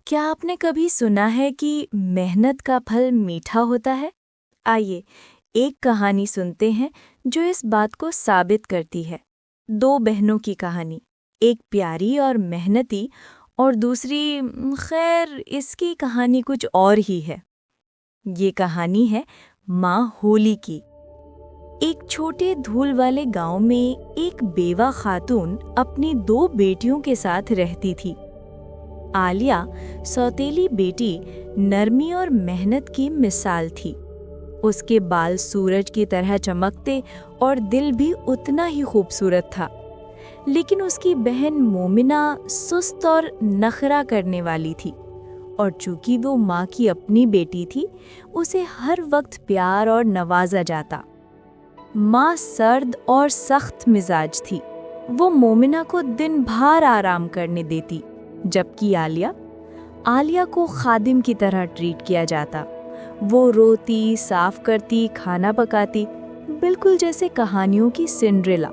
क्या आपने कभी सुना है कि मेहनत का फल मीठा होता है? आइए, एक कहानी सुनते हैं जो इस बात को साबित करती है। दो बहनों की कहानी, एक प्यारी और मेहनती और दूसरी खैर इसकी कहानी कुछ और ही है। ये कहानी है माँ होली की। एक छोटे धूल वाले गांव में एक बेवा खातून अपनी दो बेटियों के साथ रहती थी। आलिया सौतेली बेटी नरमी और मेहनत की मिसाल थी। उसके बाल सूरज की तरह चमकते और दिल भी उतना ही खूबसूरत था। लेकिन उसकी बहन मोमिना सुस्त और नखरा करने वाली थी, और चूंकि वो माँ की अपनी बेटी थी, उसे हर वक्त प्यार और नवाजा जाता। माँ सर्द और सख्त मिजाज थी। वो मोमिना को दिन भर आराम करने देती, जबकि आलिया को खादिम की तरह ट्रीट किया जाता। वो रोती, साफ करती, खाना पकाती, बिल्कुल जैसे कहानियों की सिंड्रेला।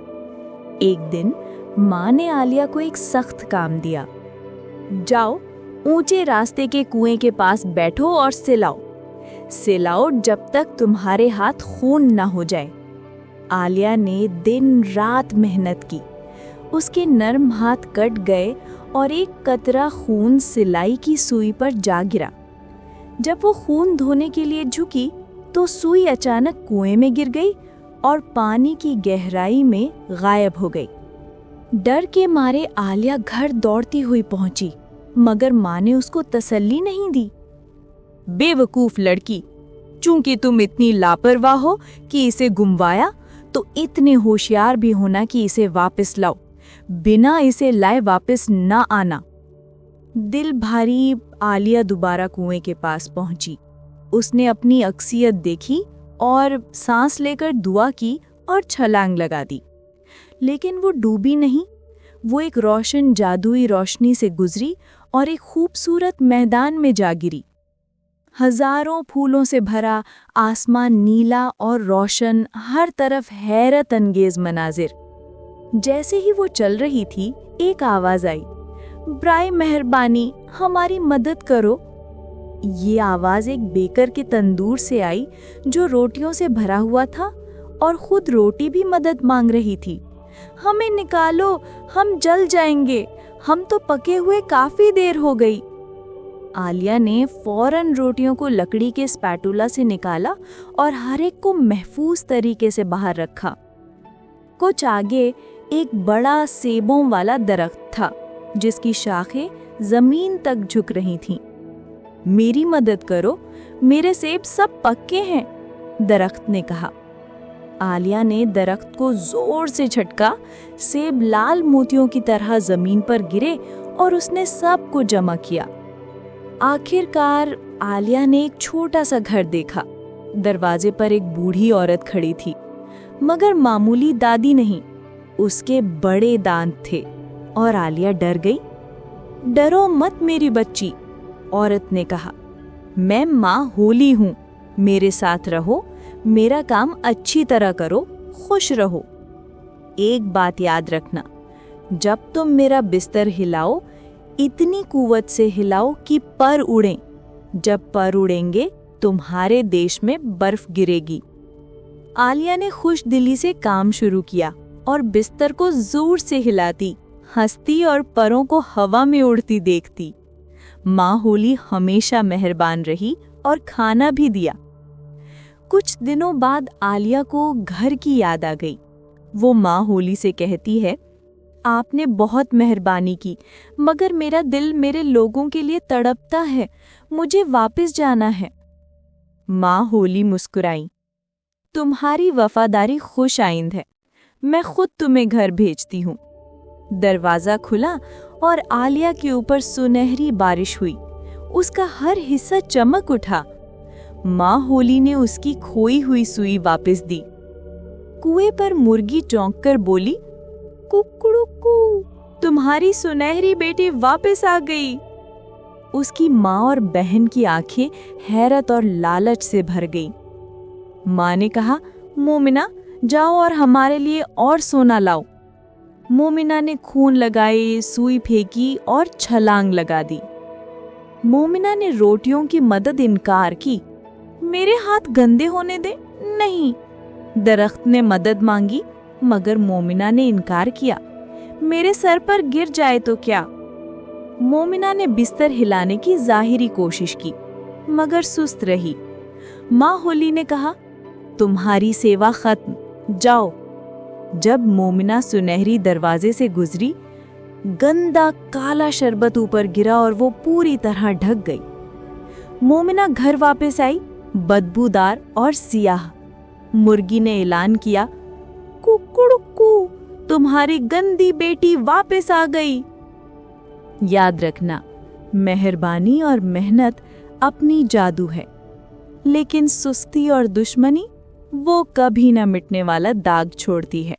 एक दिन माँ ने आलिया को एक सख्त काम दिया। जाओ, ऊंचे रास्ते के कुएं के पास बैठो और सिलाओ जब तक तुम्हारे हाथ खून न हो जाए। आलिया ने दिन रात मेहनत की। उसके नर्म हाथ कट गए और एक कतरा खून सिलाई की सुई पर जा गिरा। जब वो खून धोने के लिए झुकी तो सुई अचानक कुएं में गिर गई और पानी की गहराई में गायब हो गई। डर के मारे आलिया घर दौड़ती हुई पहुंची, मगर माँ ने उसको तसल्ली नहीं दी। बेवकूफ लड़की, चूंकि तुम इतनी लापरवाह हो कि इसे गुमवाया, तो इतने होशियार भी होना कि इसे वापस लाओ। बिना इसे लाए वापस ना आना। दिल भारी आलिया दोबारा कुएं के पास पहुंची। उसने अपनी अक्सियत देखी और सांस लेकर दुआ की और छलांग लगा दी। लेकिन वो डूबी नहीं। वो एक रोशन जादुई रोशनी से गुजरी और एक खूबसूरत मैदान में जा गिरी। हजारों फूलों से भरा आसमान नीला और रोशन, हर तरफ हैरत अंगेज मनाजिर। जैसे ही वो चल रही थी, एक आवाज आई, ब्राए मेहरबानी, हमारी मदद करो। ये आवाज एक बेकर के तंदूर से आई जो रोटियों से भरा हुआ था, और खुद रोटी भी मदद मांग रही थी। हमें निकालो, हम जल जाएंगे, हम तो पके हुए काफी देर हो गई। आलिया ने फौरन रोटियों को लकड़ी के स्पैटुला से निकाला और हर एक को महफूज तरीके से बाहर रखा। कुछ आगे एक बड़ा सेबों वाला दरख्त था, जिसकी शाखें जमीन तक झुक रही थीं। मेरी मदद करो, मेरे सेब सब पक्के हैं, दरख्त ने कहा। आलिया ने दरख्त को जोर से झटका। सेब लाल मोतियों की तरह जमीन पर गिरे और उसने सब को जमा किया। आखिरकार आलिया ने एक छोटा सा घर देखा। दरवाजे पर एक बूढ़ी औरत खड़ी थी, मगर मामूली दादी नहीं, उसके बड़े दांत थे, और आलिया डर गई। डरो मत मेरी बच्ची, औरत ने कहा। मैं माँ होली हूँ, मेरे साथ रहो, मेरा काम अच्छी तरह करो, खुश रहो। एक बात याद रखना, जब तुम मेरा बिस्तर हिलाओ, इतनी कुव्वत से हिलाओ कि पर उड़ें। जब पर उड़ेंगे, तुम्हारे देश में बर्फ गिरेगी। आलिया ने खुश दिली से काम शुरू किया और बिस्तर को जोर से हिलाती, हंसती और परों को हवा में उड़ती देखती। माँ होली हमेशा मेहरबान रही और खाना भी दिया। कुछ दिनों बाद आलिया को घर की याद आ गई। वो माँ होली से कहती है, आपने बहुत मेहरबानी की, मगर मेरा दिल मेरे लोगों के लिए तड़पता है, मुझे वापस जाना है। माँ होली मुस्कुराई, तुम्हारी वफादारी खुश आइंद है, मैं खुद तुम्हें घर भेजती हूँ। दरवाजा खुला और आलिया के ऊपर सुनहरी बारिश हुई। उसका हर हिस्सा चमक उठा। माँ होली ने उसकी खोई हुई सुई वापस दी। कुएं पर मुर्गी चौंककर बोली, कुकड़ुकू, तुम्हारी सुनहरी बेटी वापस आ गई। उसकी माँ और बहन की आंखें हैरत और लालच से भर गई। माँ ने कहा, मोमिना, जाओ और हमारे लिए और सोना लाओ। मोमिना ने खून लगाए, सुई फेंकी और छलांग लगा दी। मोमिना ने रोटियों की मदद इनकार की। मेरे हाथ गंदे होने दे। नहीं। दरख्त ने मदद मांगी, मगर मोमिना ने इनकार किया। मेरे सर पर गिर जाए तो क्या? मोमिना ने बिस्तर हिलाने की जाहिरी कोशिश की, मगर सुस्त रही। माँ होली ने कहा, तुम्हारी सेवा खत्म, जाओ। जब मोमिना सुनहरी दरवाजे से गुजरी, गंदा काला शरबत ऊपर गिरा और वो पूरी तरह ढक गई। मोमिना घर वापस आई, बदबूदार और सियाह। मुर्गी ने ऐलान किया, कुकुड़कू, तुम्हारी गंदी बेटी वापस आ गई। याद रखना, मेहरबानी और मेहनत अपनी जादू है, लेकिन सुस्ती और दुश्मनी वो कभी न मिटने वाला दाग छोड़ती है।